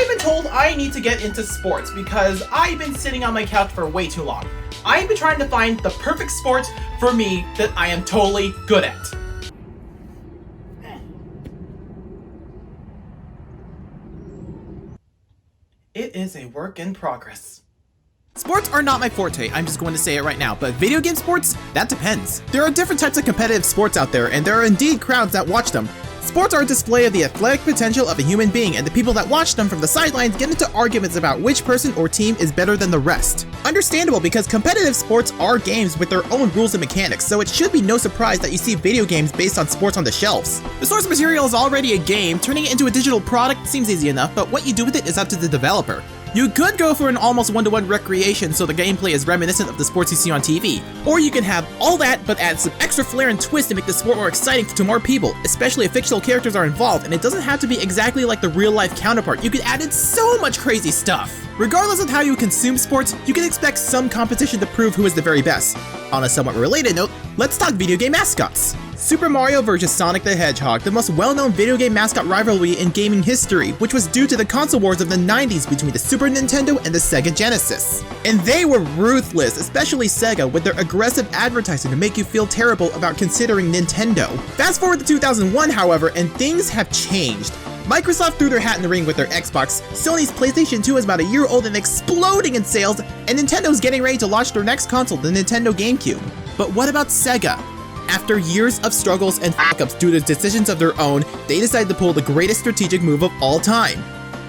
I've been told I need to get into sports because I've been sitting on my couch for way too long. I've been trying to find the perfect sport for me that I am totally good at. It is a work in progress. Sports are not my forte, I'm just going to say it right now, but video game sports? That depends. There are different types of competitive sports out there, and there are indeed crowds that watch them. Sports are a display of the athletic potential of a human being, and the people that watch them from the sidelines get into arguments about which person or team is better than the rest. Understandable, because competitive sports are games with their own rules and mechanics, so it should be no surprise that you see video games based on sports on the shelves. The source material is already a game, turning it into a digital product seems easy enough, but what you do with it is up to the developer. You could go for an almost one-to-one recreation so the gameplay is reminiscent of the sports you see on TV, or you can have all that but add some extra flair and twist to make the sport more exciting to more people, especially if fictional characters are involved, and it doesn't have to be exactly like the real-life counterpart. You could add in so much crazy stuff. Regardless of how you consume sports, you can expect some competition to prove who is the very best. On a somewhat related note, let's talk video game mascots. Super Mario vs. Sonic the Hedgehog, the most well-known video game mascot rivalry in gaming history, which was due to the console wars of the 90s between the Super Nintendo and the Sega Genesis. And they were ruthless, especially Sega, with their aggressive advertising to make you feel terrible about considering Nintendo. Fast forward to 2001, however, and things have changed. Microsoft threw their hat in the ring with their Xbox, Sony's PlayStation 2 is about a year old and exploding in sales, and Nintendo's getting ready to launch their next console, the Nintendo GameCube. But what about Sega? After years of struggles and fuck-ups due to decisions of their own, they decided to pull the greatest strategic move of all time.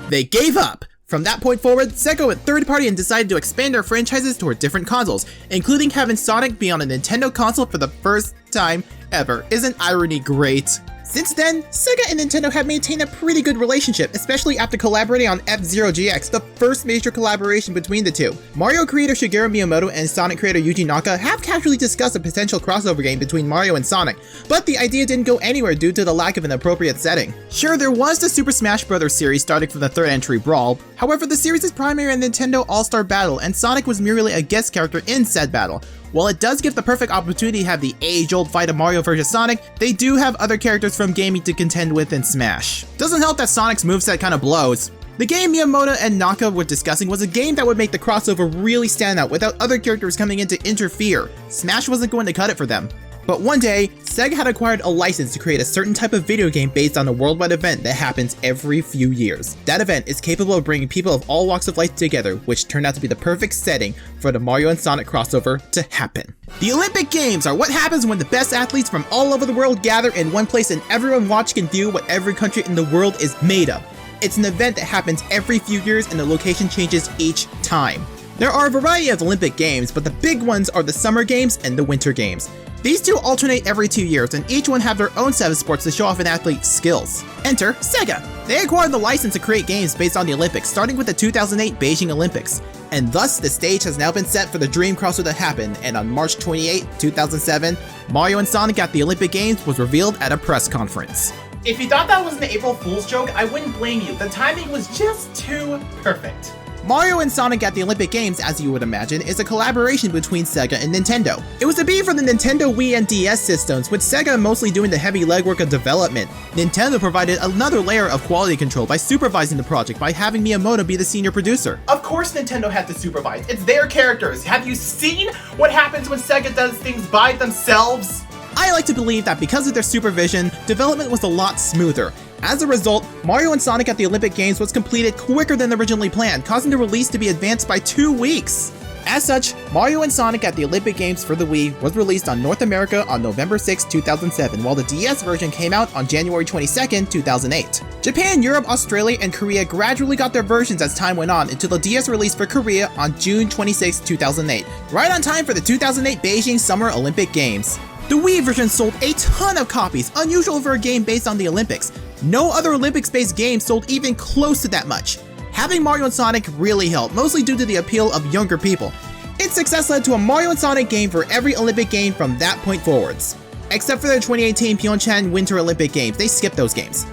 They gave up. From that point forward, Sega went third-party and decided to expand their franchises toward different consoles, including having Sonic be on a Nintendo console for the first time ever. Isn't irony great? Since then, Sega and Nintendo have maintained a pretty good relationship, especially after collaborating on F-Zero GX, the first major collaboration between the two. Mario creator Shigeru Miyamoto and Sonic creator Yuji Naka have casually discussed a potential crossover game between Mario and Sonic, but the idea didn't go anywhere due to the lack of an appropriate setting. Sure, there was the Super Smash Bros. Series starting from the third entry, Brawl. However, the series is primarily a Nintendo All-Star Battle, and Sonic was merely a guest character in said battle. While it does give the perfect opportunity to have the age-old fight of Mario vs. Sonic, they do have other characters from gaming to contend with in Smash. Doesn't help that Sonic's moveset kinda blows. The game Miyamoto and Naka were discussing was a game that would make the crossover really stand out without other characters coming in to interfere. Smash wasn't going to cut it for them. But one day, Sega had acquired a license to create a certain type of video game based on a worldwide event that happens every few years. That event is capable of bringing people of all walks of life together, which turned out to be the perfect setting for the Mario and Sonic crossover to happen. The Olympic Games are what happens when the best athletes from all over the world gather in one place and everyone watching can view what every country in the world is made of. It's an event that happens every few years and the location changes each time. There are a variety of Olympic Games, but the big ones are the Summer Games and the Winter Games. These two alternate every 2 years, and each one have their own set of sports to show off an athlete's skills. Enter Sega. They acquired the license to create games based on the Olympics, starting with the 2008 Beijing Olympics. And thus, the stage has now been set for the dream crossover to happen, and on March 28, 2007, Mario and Sonic at the Olympic Games was revealed at a press conference. If you thought that was an April Fool's joke, I wouldn't blame you. The timing was just too perfect. Mario and Sonic at the Olympic Games, as you would imagine, is a collaboration between Sega and Nintendo. It was to be for the Nintendo Wii and DS systems, with Sega mostly doing the heavy legwork of development. Nintendo provided another layer of quality control by supervising the project by having Miyamoto be the senior producer. Of course Nintendo had to supervise, it's their characters. Have you seen what happens when Sega does things by themselves? I like to believe that because of their supervision, development was a lot smoother. As a result, Mario and Sonic at the Olympic Games was completed quicker than originally planned, causing the release to be advanced by 2 weeks. As such, Mario and Sonic at the Olympic Games for the Wii was released on North America on November 6, 2007, while the DS version came out on January 22, 2008. Japan, Europe, Australia, and Korea gradually got their versions as time went on until the DS released for Korea on June 26, 2008, right on time for the 2008 Beijing Summer Olympic Games. The Wii version sold a ton of copies, unusual for a game based on the Olympics. No other Olympics-based game sold even close to that much. Having Mario and Sonic really helped, mostly due to the appeal of younger people. Its success led to a Mario and Sonic game for every Olympic game from that point forwards. Except for the 2018 Pyeongchang Winter Olympic Games, they skipped those games.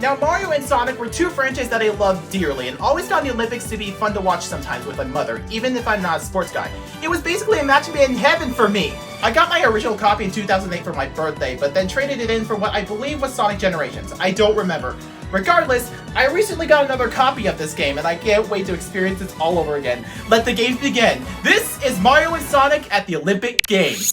Now, Mario and Sonic were two franchises that I loved dearly, and always found the Olympics to be fun to watch sometimes with my mother, even if I'm not a sports guy. It was basically a match made in heaven for me. I got my original copy in 2008 for my birthday, but then traded it in for what I believe was Sonic Generations. I don't remember. Regardless, I recently got another copy of this game and I can't wait to experience this all over again. Let the games begin. This is Mario and Sonic at the Olympic Games.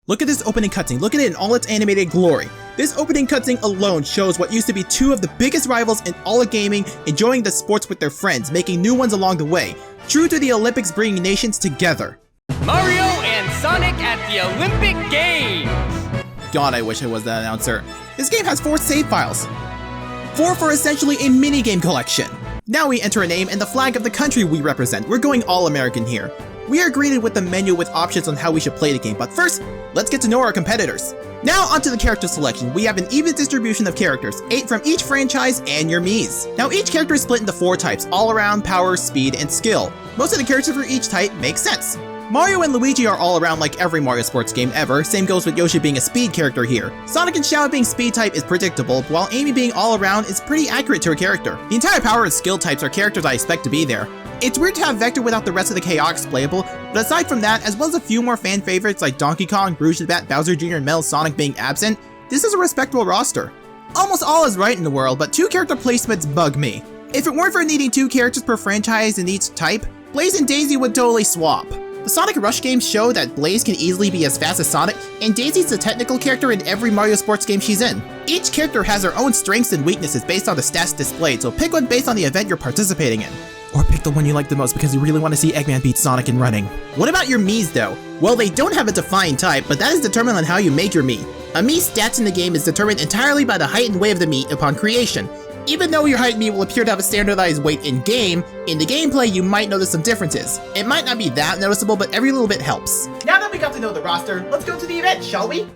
Look at this opening cutscene. Look at it in all its animated glory. This opening cutscene alone shows what used to be two of the biggest rivals in all of gaming enjoying the sports with their friends, making new ones along the way, true to the Olympics bringing nations together. Mario and Sonic at the Olympic Games! God, I wish I was that announcer. This game has 4 save files. 4 for essentially a minigame collection. Now we enter a name and the flag of the country we represent. We're going all American here. We are greeted with the menu with options on how we should play the game, but first, let's get to know our competitors. Now onto the character selection. We have an even distribution of characters, 8 from each franchise and your Miis. Now each character is split into 4 types, all around, power, speed, and skill. Most of the characters for each type make sense. Mario and Luigi are all around like every Mario sports game ever, same goes with Yoshi being a speed character here. Sonic and Shadow being speed type is predictable, while Amy being all around is pretty accurate to her character. The entire power and skill types are characters I expect to be there. It's weird to have Vector without the rest of the Chaotix playable, but aside from that, as well as a few more fan favorites like Donkey Kong, Rouge the Bat, Bowser Jr., and Metal Sonic being absent, this is a respectable roster. Almost all is right in the world, but 2 character placements bug me. If it weren't for needing 2 characters per franchise in each type, Blaze and Daisy would totally swap. The Sonic Rush games show that Blaze can easily be as fast as Sonic, and Daisy's the technical character in every Mario sports game she's in. Each character has their own strengths and weaknesses based on the stats displayed, so pick one based on the event you're participating in. Or pick the one you like the most because you really want to see Eggman beat Sonic in running. What about your Miis though? Well, they don't have a defined type, but that is determined on how you make your Mii. A Mii's stats in the game is determined entirely by the height and weight of the Mii upon creation. Even though your height Mii will appear to have a standardized weight in-game, in the gameplay you might notice some differences. It might not be that noticeable, but every little bit helps. Now that we got to know the roster, let's go to the event, shall we?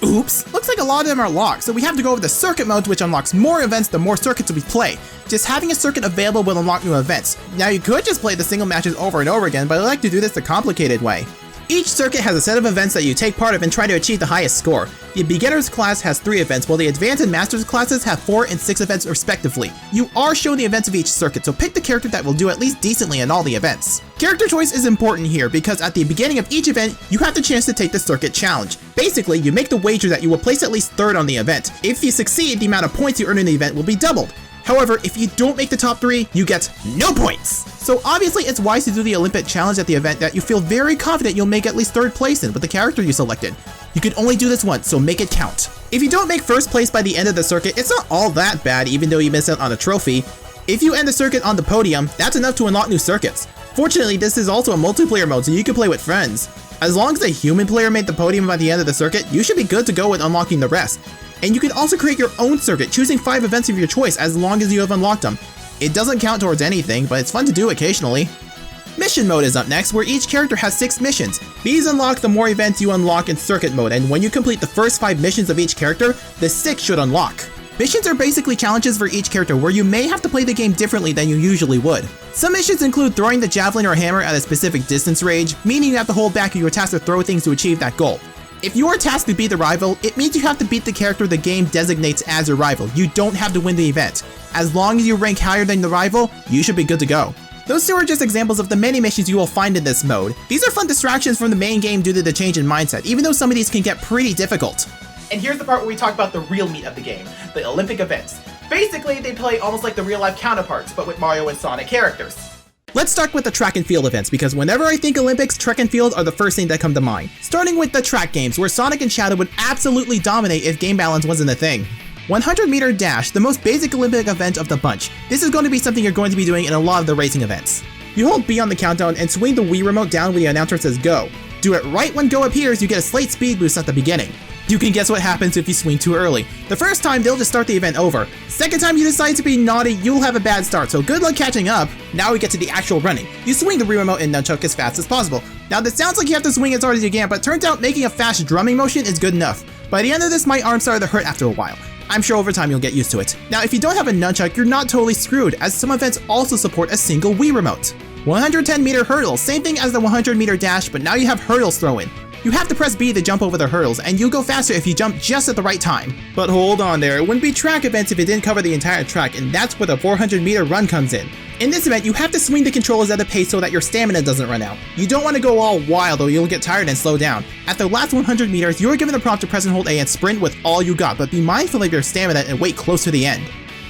Oops, looks like a lot of them are locked, so we have to go over the circuit modes, which unlocks more events the more circuits we play. Just having a circuit available will unlock new events. Now you could just play the single matches over and over again, but I like to do this the complicated way. Each circuit has a set of events that you take part of and try to achieve the highest score. The beginner's class has 3 events, while the advanced and master's classes have 4 and 6 events respectively. You are shown the events of each circuit, so pick the character that will do at least decently in all the events. Character choice is important here because at the beginning of each event, you have the chance to take the circuit challenge. Basically, you make the wager that you will place at least 3rd on the event. If you succeed, the amount of points you earn in the event will be doubled. However, if you don't make the top 3, you get no points! So obviously it's wise to do the Olympic challenge at the event that you feel very confident you'll make at least 3rd place in with the character you selected. You can only do this once, so make it count. If you don't make 1st place by the end of the circuit, it's not all that bad even though you miss out on a trophy. If you end the circuit on the podium, that's enough to unlock new circuits. Fortunately, this is also a multiplayer mode so you can play with friends. As long as a human player made the podium by the end of the circuit, you should be good to go with unlocking the rest. And you can also create your own circuit, choosing 5 events of your choice as long as you have unlocked them. It doesn't count towards anything, but it's fun to do occasionally. Mission mode is up next, where each character has 6 missions. These unlock the more events you unlock in circuit mode, and when you complete the first 5 missions of each character, the 6th should unlock. Missions are basically challenges for each character where you may have to play the game differently than you usually would. Some missions include throwing the javelin or hammer at a specific distance range, meaning you have to hold back and you are tasked to throw things to achieve that goal. If you are tasked to beat the rival, it means you have to beat the character the game designates as your rival. You don't have to win the event. As long as you rank higher than the rival, you should be good to go. Those 2 are just examples of the many missions you will find in this mode. These are fun distractions from the main game due to the change in mindset, even though some of these can get pretty difficult. And here's the part where we talk about the real meat of the game, the Olympic events. Basically, they play almost like the real-life counterparts, but with Mario and Sonic characters. Let's start with the track and field events, because whenever I think Olympics, track and field are the first thing that come to mind. Starting with the track games, where Sonic and Shadow would absolutely dominate if game balance wasn't a thing. 100-meter dash, the most basic Olympic event of the bunch. This is going to be something you're going to be doing in a lot of the racing events. You hold B on the countdown and swing the Wii remote down when the announcer says go. Do it right when go appears, you get a slight speed boost at the beginning. You can guess what happens if you swing too early. The first time, they'll just start the event over. Second time you decide to be naughty, you'll have a bad start, so good luck catching up. Now we get to the actual running. You swing the Wii remote and nunchuck as fast as possible. Now this sounds like you have to swing as hard as you can, but turns out making a fast drumming motion is good enough. By the end of this, my arm started to hurt after a while. I'm sure over time you'll get used to it. Now if you don't have a nunchuck, you're not totally screwed, as some events also support a single Wii remote. 110-meter hurdle, same thing as the 100-meter dash, but now you have hurdles throw in. You have to press B to jump over the hurdles, and you'll go faster if you jump just at the right time. But hold on there, it wouldn't be track events if it didn't cover the entire track, and that's where the 400-meter run comes in. In this event, you have to swing the controllers at a pace so that your stamina doesn't run out. You don't want to go all wild or you'll get tired and slow down. At the last 100 meters, you are given the prompt to press and hold A and sprint with all you got, but be mindful of your stamina and wait close to the end.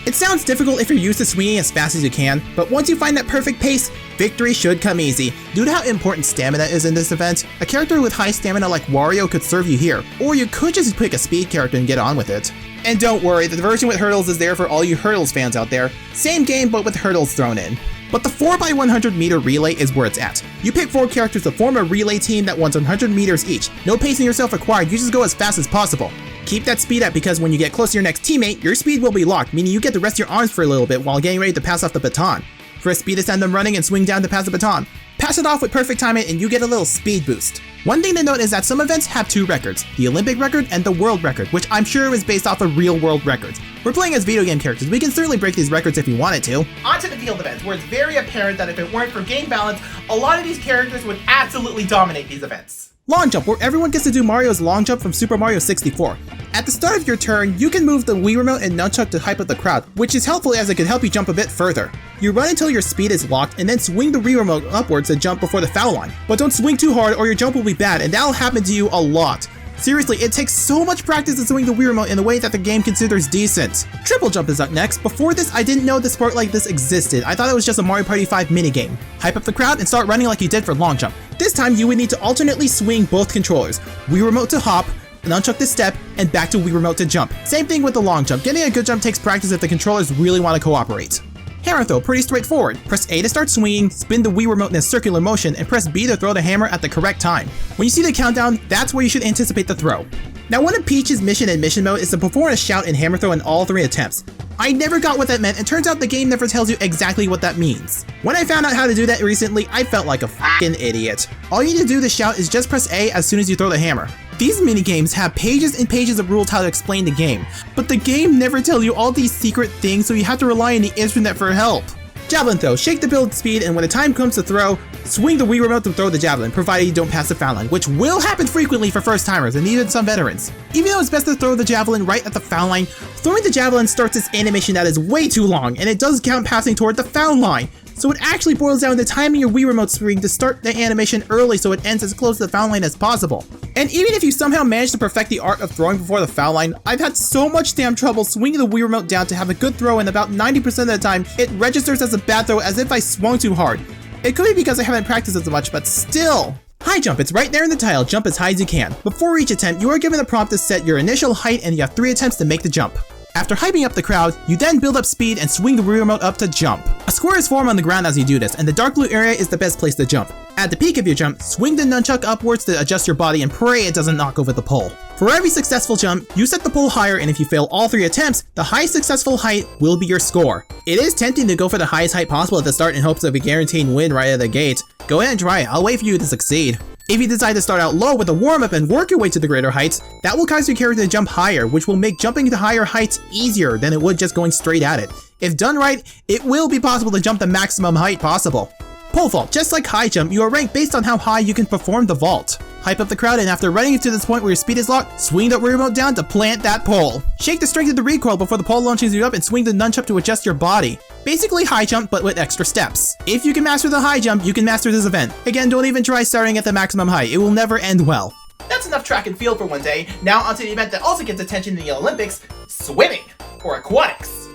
It sounds difficult if you're used to swinging as fast as you can, but once you find that perfect pace, victory should come easy. Due to how important stamina is in this event, a character with high stamina like Wario could serve you here, or you could just pick a speed character and get on with it. And don't worry, the version with hurdles is there for all you hurdles fans out there. Same game, but with hurdles thrown in. But the 4x100 meter relay is where it's at. You pick 4 characters to form a relay team that runs 100 meters each. No pacing yourself required, you just go as fast as possible. Keep that speed up because when you get close to your next teammate, your speed will be locked, meaning you get to rest your arms for a little bit while getting ready to pass off the baton. Press speed to send them running and swing down to pass the baton. Pass it off with perfect timing and you get a little speed boost. One thing to note is that some events have 2 records, the Olympic record and the world record, which I'm sure is based off of real world records. We're playing as video game characters, we can certainly break these records if we wanted to. On to the field events, where it's very apparent that if it weren't for game balance, a lot of these characters would absolutely dominate these events. Long jump, where everyone gets to do Mario's long jump from Super Mario 64. At the start of your turn, you can move the Wii Remote and Nunchuck to hype up the crowd, which is helpful as it can help you jump a bit further. You run until your speed is locked and then swing the Wii Remote upwards to jump before the foul line. But don't swing too hard or your jump will be bad, and that'll happen to you a lot. Seriously, it takes so much practice to swing the Wii Remote in a way that the game considers decent. Triple jump is up next. Before this, I didn't know the sport like this existed. I thought it was just a Mario Party 5 minigame. Hype up the crowd and start running like you did for long jump. This time, you would need to alternately swing both controllers. Wii Remote to hop, Nunchuck to step, and back to Wii Remote to jump. Same thing with the long jump. Getting a good jump takes practice if the controllers really want to cooperate. Hammer throw, pretty straightforward. Press A to start swinging, spin the Wii Remote in a circular motion, and press B to throw the hammer at the correct time. When you see the countdown, that's where you should anticipate the throw. Now, one of Peach's mission in mission mode is to perform a shout and hammer throw in all 3 attempts. I never got what that meant, and turns out the game never tells you exactly what that means. When I found out how to do that recently, I felt like a f***ing idiot. All you need to do to shout is just press A as soon as you throw the hammer. These minigames have pages and pages of rules how to explain the game, but the game never tells you all these secret things, so you have to rely on the internet for help. Javelin throw, shake the build speed, and when the time comes to throw, swing the Wii Remote to throw the javelin, provided you don't pass the foul line, which will happen frequently for first timers and even some veterans. Even though it's best to throw the javelin right at the foul line, throwing the javelin starts this animation that is way too long, and it does count passing toward the foul line. So it actually boils down to timing your Wii Remote swing to start the animation early so it ends as close to the foul line as possible. And even if you somehow manage to perfect the art of throwing before the foul line, I've had so much damn trouble swinging the Wii Remote down to have a good throw, and about 90% of the time, it registers as a bad throw as if I swung too hard. It could be because I haven't practiced as much, but still. High jump, it's right there in the title, jump as high as you can. Before each attempt, you are given the prompt to set your initial height and you have 3 attempts to make the jump. After hyping up the crowd, you then build up speed and swing the Wii Remote up to jump. A square is formed on the ground as you do this, and the dark blue area is the best place to jump. At the peak of your jump, swing the nunchuck upwards to adjust your body and pray it doesn't knock over the pole. For every successful jump, you set the pole higher, and if you fail all 3 attempts, the highest successful height will be your score. It is tempting to go for the highest height possible at the start in hopes of a guaranteed win right out of the gate. Go ahead and try it, I'll wait for you to succeed. If you decide to start out low with a warm-up and work your way to the greater heights, that will cause your character to jump higher, which will make jumping to higher heights easier than it would just going straight at it. If done right, it will be possible to jump the maximum height possible. Pole vault, just like high jump, you are ranked based on how high you can perform the vault. Hype up the crowd, and after running to this point where your speed is locked, swing the remote down to plant that pole. Shake the strength of the recoil before the pole launches you up and swing the nunchuck to adjust your body. Basically high jump, but with extra steps. If you can master the high jump, you can master this event. Again, don't even try starting at the maximum height, it will never end well. That's enough track and field for one day. Now onto the event that also gets attention in the Olympics, swimming, or aquatics.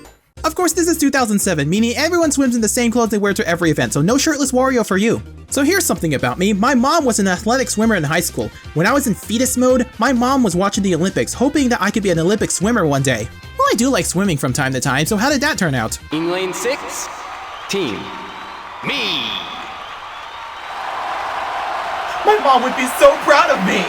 Of course, this is 2007, meaning everyone swims in the same clothes they wear to every event, so no shirtless Wario for you. So here's something about me. My mom was an athletic swimmer in high school. When I was in fetus mode, my mom was watching the Olympics, hoping that I could be an Olympic swimmer one day. Well, I do like swimming from time to time, so how did that turn out? In lane 6, team me. My mom would be so proud of me!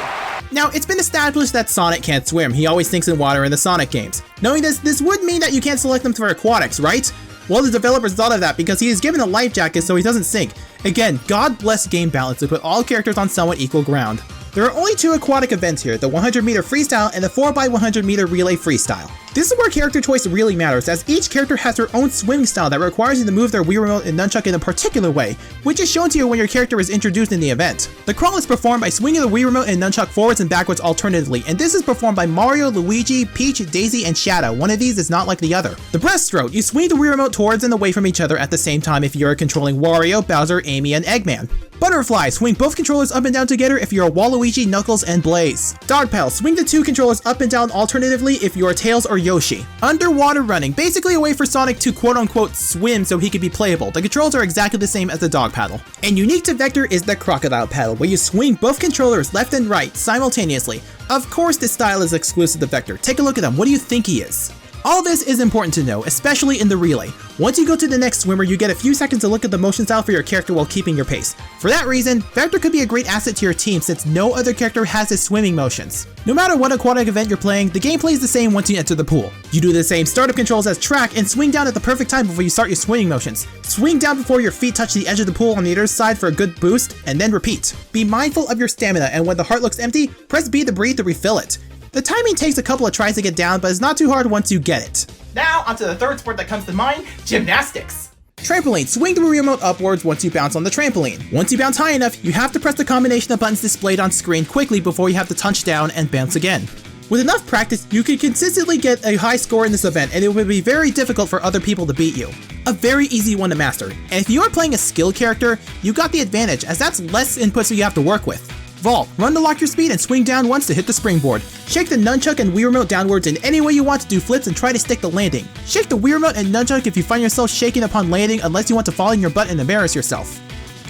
Now, it's been established that Sonic can't swim. He always sinks in water in the Sonic games. Knowing this would mean that you can't select him for aquatics, right? Well, the developers thought of that because he is given a life jacket so he doesn't sink. Again, God bless game balance to put all characters on somewhat equal ground. There are only 2 aquatic events here, the 100-meter freestyle and the 4x100-meter relay freestyle. This is where character choice really matters, as each character has their own swimming style that requires you to move their Wii Remote and Nunchuck in a particular way, which is shown to you when your character is introduced in the event. The crawl is performed by swinging the Wii Remote and Nunchuck forwards and backwards alternatively, and this is performed by Mario, Luigi, Peach, Daisy, and Shadow. One of these is not like the other. The breaststroke, you swing the Wii Remote towards and away from each other at the same time if you're controlling Wario, Bowser, Amy, and Eggman. Butterfly, swing both controllers up and down together if you're Waluigi, Knuckles, and Blaze. Dog Paddle, swing the two controllers up and down alternatively if you're Tails or Yoshi. Underwater running, basically a way for Sonic to quote-unquote swim so he can be playable. The controls are exactly the same as the dog paddle. And unique to Vector is the crocodile paddle, where you swing both controllers left and right simultaneously. Of course this style is exclusive to Vector. Take a look at him, what do you think he is? All this is important to know, especially in the relay. Once you go to the next swimmer, you get a few seconds to look at the motion style for your character while keeping your pace. For that reason, Vector could be a great asset to your team since no other character has his swimming motions. No matter what aquatic event you're playing, the gameplay is the same once you enter the pool. You do the same startup controls as track and swing down at the perfect time before you start your swimming motions. Swing down before your feet touch the edge of the pool on the other side for a good boost, and then repeat. Be mindful of your stamina, and when the heart looks empty, press B to breathe to refill it. The timing takes a couple of tries to get down, but it's not too hard once you get it. Now, onto the third sport that comes to mind, gymnastics. Trampoline, swing the remote upwards once you bounce on the trampoline. Once you bounce high enough, you have to press the combination of buttons displayed on screen quickly before you have to touch down and bounce again. With enough practice, you can consistently get a high score in this event, and it will be very difficult for other people to beat you. A very easy one to master, and if you are playing a skill character, you got the advantage, as that's less inputs you have to work with. Vault, run to lock your speed and swing down once to hit the springboard. Shake the nunchuck and Wii Remote downwards in any way you want to do flips and try to stick the landing. Shake the Wii Remote and nunchuck if you find yourself shaking upon landing unless you want to fall on your butt and embarrass yourself.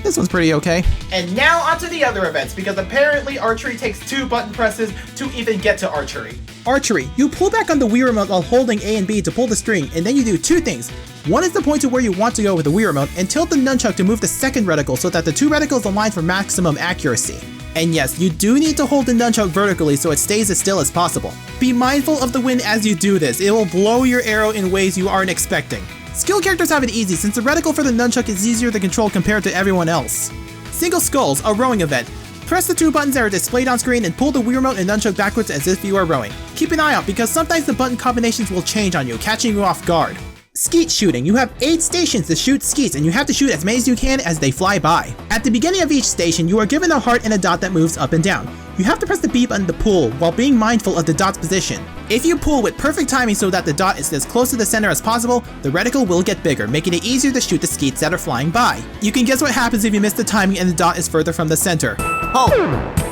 This one's pretty okay. And now onto the other events, because apparently archery takes 2 button presses to even get to archery. Archery, you pull back on the Wii Remote while holding A and B to pull the string, and then you do 2 things. One is to point to where you want to go with the Wii Remote, and tilt the nunchuck to move the second reticle so that the 2 reticles align for maximum accuracy. And yes, you do need to hold the nunchuck vertically so it stays as still as possible. Be mindful of the wind as you do this, it will blow your arrow in ways you aren't expecting. Skill characters have it easy since the reticle for the nunchuck is easier to control compared to everyone else. Single Skulls, a rowing event. Press the 2 buttons that are displayed on screen and pull the Wii Remote and nunchuck backwards as if you are rowing. Keep an eye out because sometimes the button combinations will change on you, catching you off guard. Skeet shooting, you have 8 stations to shoot skeets and you have to shoot as many as you can as they fly by. At the beginning of each station, you are given a heart and a dot that moves up and down. You have to press the B button to pull while being mindful of the dot's position. If you pull with perfect timing so that the dot is as close to the center as possible, the reticle will get bigger, making it easier to shoot the skeets that are flying by. You can guess what happens if you miss the timing and the dot is further from the center. Oh!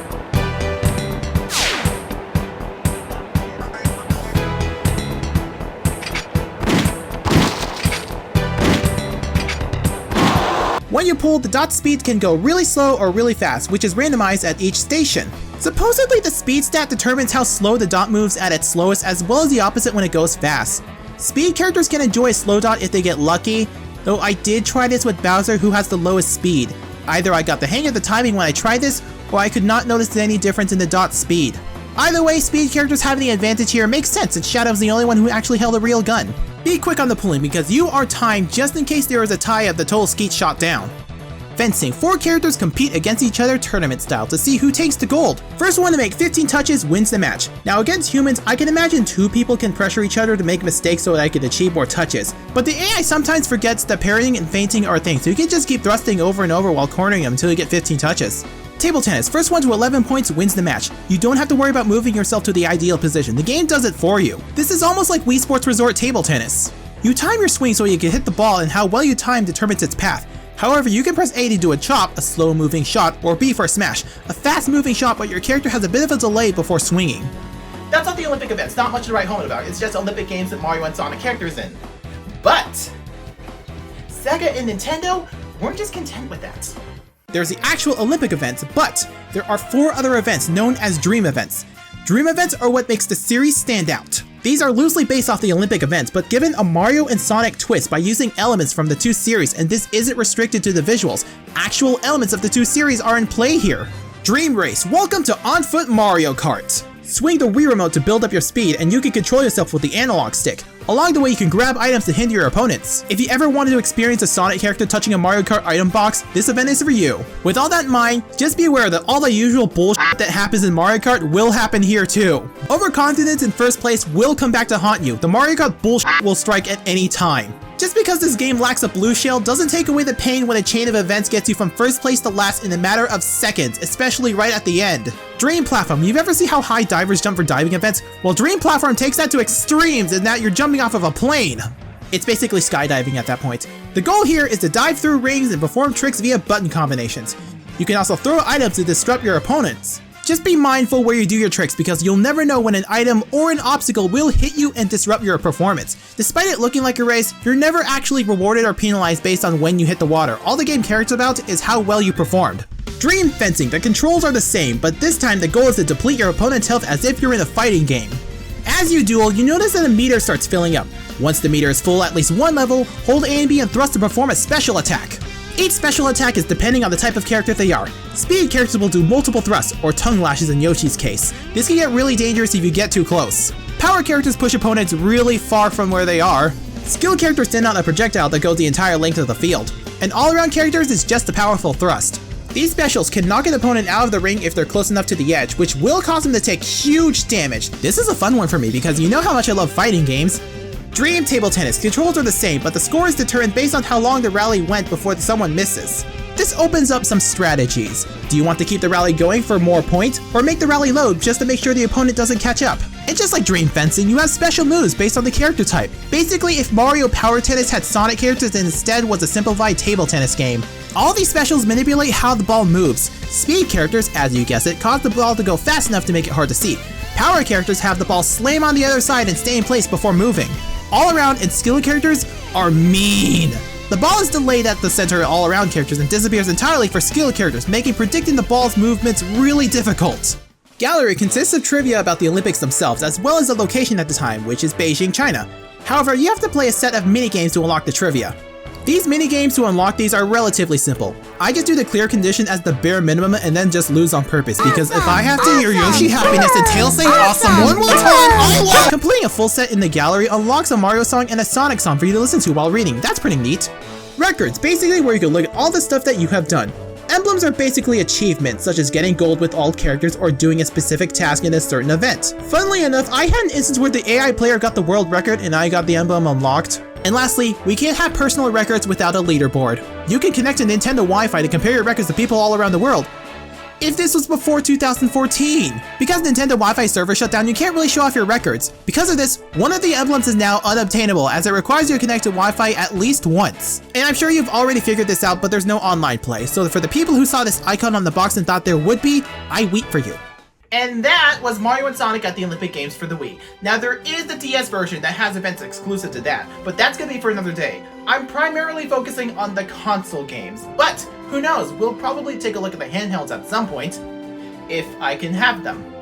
When you pull, the dot speed can go really slow or really fast, which is randomized at each station. Supposedly the speed stat determines how slow the dot moves at its slowest as well as the opposite when it goes fast. Speed characters can enjoy a slow dot if they get lucky, though I did try this with Bowser who has the lowest speed. Either I got the hang of the timing when I tried this, or I could not notice any difference in the dot speed. Either way, speed characters having the advantage here makes sense since Shadow's the only one who actually held a real gun. Be quick on the pulling because you are timed just in case there is a tie of the total skeet shot down. Fencing, 4 characters compete against each other tournament style to see who takes the gold. First one to make 15 touches wins the match. Now against humans, I can imagine 2 people can pressure each other to make mistakes so that I can achieve more touches. But the AI sometimes forgets that parrying and feinting are things, so you can just keep thrusting over and over while cornering them until you get 15 touches. Table tennis, first one to 11 points wins the match. You don't have to worry about moving yourself to the ideal position, the game does it for you. This is almost like Wii Sports Resort table tennis. You time your swing so you can hit the ball and how well you time determines its path. However, you can press A to do a chop, a slow moving shot, or B for a smash, a fast moving shot but your character has a bit of a delay before swinging. That's not the Olympic events, not much to write home about, it's just Olympic games that Mario and Sonic characters in. But Sega and Nintendo weren't just content with that. There's the actual Olympic events, but there are 4 other events known as Dream Events. Dream Events are what makes the series stand out. These are loosely based off the Olympic events, but given a Mario and Sonic twist by using elements from the 2 series, and this isn't restricted to the visuals. Actual elements of the 2 series are in play here. Dream Race, welcome to On-Foot Mario Kart. Swing the Wii Remote to build up your speed, and you can control yourself with the analog stick. Along the way, you can grab items to hinder your opponents. If you ever wanted to experience a Sonic character touching a Mario Kart item box, this event is for you. With all that in mind, just be aware that all the usual bullshit that happens in Mario Kart will happen here too. Overconfidence in first place will come back to haunt you. The Mario Kart bullshit will strike at any time. Just because this game lacks a blue shell doesn't take away the pain when a chain of events gets you from first place to last in a matter of seconds, especially right at the end. Dream Platform. You've ever seen how high divers jump for diving events? Well, Dream Platform takes that to extremes in that you're jumping off of a plane. It's basically skydiving at that point. The goal here is to dive through rings and perform tricks via button combinations. You can also throw items to disrupt your opponents. Just be mindful where you do your tricks because you'll never know when an item or an obstacle will hit you and disrupt your performance. Despite it looking like a race, you're never actually rewarded or penalized based on when you hit the water. All the game cares about is how well you performed. Dream Fencing. The controls are the same, but this time the goal is to deplete your opponent's health as if you're in a fighting game. As you duel, you notice that the meter starts filling up. Once the meter is full at least one level, hold A and B and thrust to perform a special attack. Each special attack is depending on the type of character they are. Speed characters will do multiple thrusts, or tongue lashes in Yoshi's case. This can get really dangerous if you get too close. Power characters push opponents really far from where they are. Skill characters send out a projectile that goes the entire length of the field. And all-around characters is just a powerful thrust. These specials can knock an opponent out of the ring if they're close enough to the edge, which will cause them to take huge damage. This is a fun one for me because you know how much I love fighting games. Dream Table Tennis. Controls are the same, but the score is determined based on how long the rally went before someone misses. This opens up some strategies. Do you want to keep the rally going for more points, or make the rally load just to make sure the opponent doesn't catch up? And just like Dream Fencing, you have special moves based on the character type. Basically, if Mario Power Tennis had Sonic characters and instead was a simplified table tennis game. All these specials manipulate how the ball moves. Speed characters, as you guess it, cause the ball to go fast enough to make it hard to see. Power characters have the ball slam on the other side and stay in place before moving. All-around and skill characters are mean. The ball is delayed at the center of all-around characters and disappears entirely for skill characters, making predicting the ball's movements really difficult. Gallery consists of trivia about the Olympics themselves, as well as the location at the time, which is Beijing, China. However, you have to play a set of minigames to unlock the trivia. These minigames to unlock these are relatively simple. I just do the clear condition as the bare minimum and then just lose on purpose, because if I have to hear Yoshi happiness and Tails say awesome one more time, I will! Completing a full set in the gallery unlocks a Mario song and a Sonic song for you to listen to while reading. That's pretty neat. Records, basically where you can look at all the stuff that you have done. Emblems are basically achievements, such as getting gold with all characters or doing a specific task in a certain event. Funnily enough, I had an instance where the AI player got the world record and I got the emblem unlocked. And lastly, we can't have personal records without a leaderboard. You can connect to Nintendo Wi-Fi to compare your records to people all around the world. If this was before 2014. Because Nintendo Wi-Fi server shut down, you can't really show off your records. Because of this, one of the emblems is now unobtainable as it requires you to connect to Wi-Fi at least once. And I'm sure you've already figured this out, but there's no online play. So for the people who saw this icon on the box and thought there would be, I weep for you. And that was Mario and Sonic at the Olympic Games for the Wii. Now there is the DS version that has events exclusive to that, but that's gonna be for another day. I'm primarily focusing on the console games, but who knows, we'll probably take a look at the handhelds at some point, if I can have them.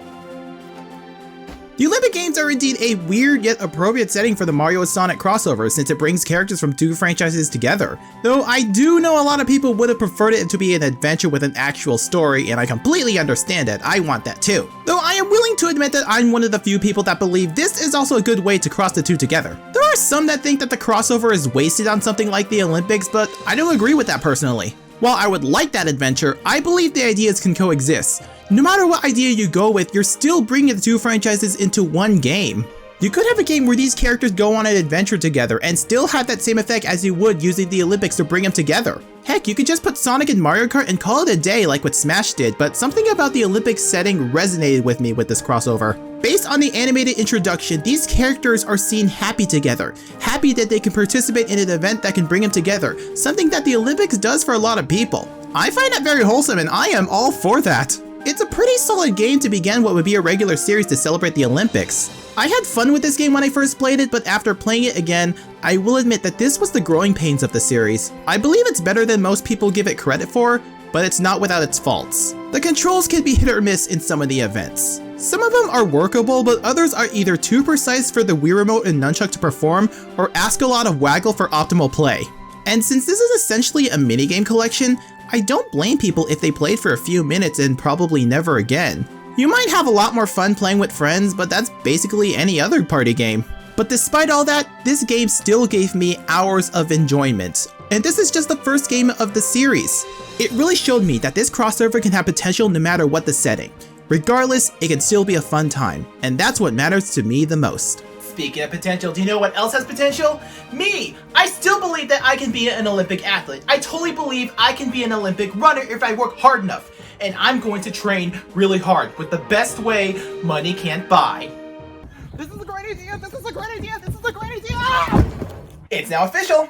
The Olympic Games are indeed a weird yet appropriate setting for the Mario and Sonic crossover since it brings characters from two franchises together. Though I do know a lot of people would have preferred it to be an adventure with an actual story, and I completely understand it. I want that too. Though I am willing to admit that I'm one of the few people that believe this is also a good way to cross the two together. There are some that think that the crossover is wasted on something like the Olympics, but I don't agree with that personally. While I would like that adventure, I believe the ideas can coexist. No matter what idea you go with, you're still bringing the two franchises into one game. You could have a game where these characters go on an adventure together and still have that same effect as you would using the Olympics to bring them together. Heck, you could just put Sonic in Mario Kart and call it a day like what Smash did, but something about the Olympics setting resonated with me with this crossover. Based on the animated introduction, these characters are seen happy together, happy that they can participate in an event that can bring them together, something that the Olympics does for a lot of people. I find that very wholesome and I am all for that. It's a pretty solid game to begin what would be a regular series to celebrate the Olympics. I had fun with this game when I first played it, but after playing it again, I will admit that this was the growing pains of the series. I believe it's better than most people give it credit for, but it's not without its faults. The controls can be hit or miss in some of the events. Some of them are workable, but others are either too precise for the Wii Remote and Nunchuck to perform, or ask a lot of waggle for optimal play. And since this is essentially a minigame collection, I don't blame people if they played for a few minutes and probably never again. You might have a lot more fun playing with friends, but that's basically any other party game. But despite all that, this game still gave me hours of enjoyment. And this is just the first game of the series. It really showed me that this crossover can have potential no matter what the setting. Regardless, it can still be a fun time, and that's what matters to me the most. Speaking of potential, do you know what else has potential? Me! I still believe that I can be an Olympic athlete. I totally believe I can be an Olympic runner if I work hard enough. And I'm going to train really hard with the best way money can't buy. This is a great idea! This is a great idea! This is a great idea! It's now official!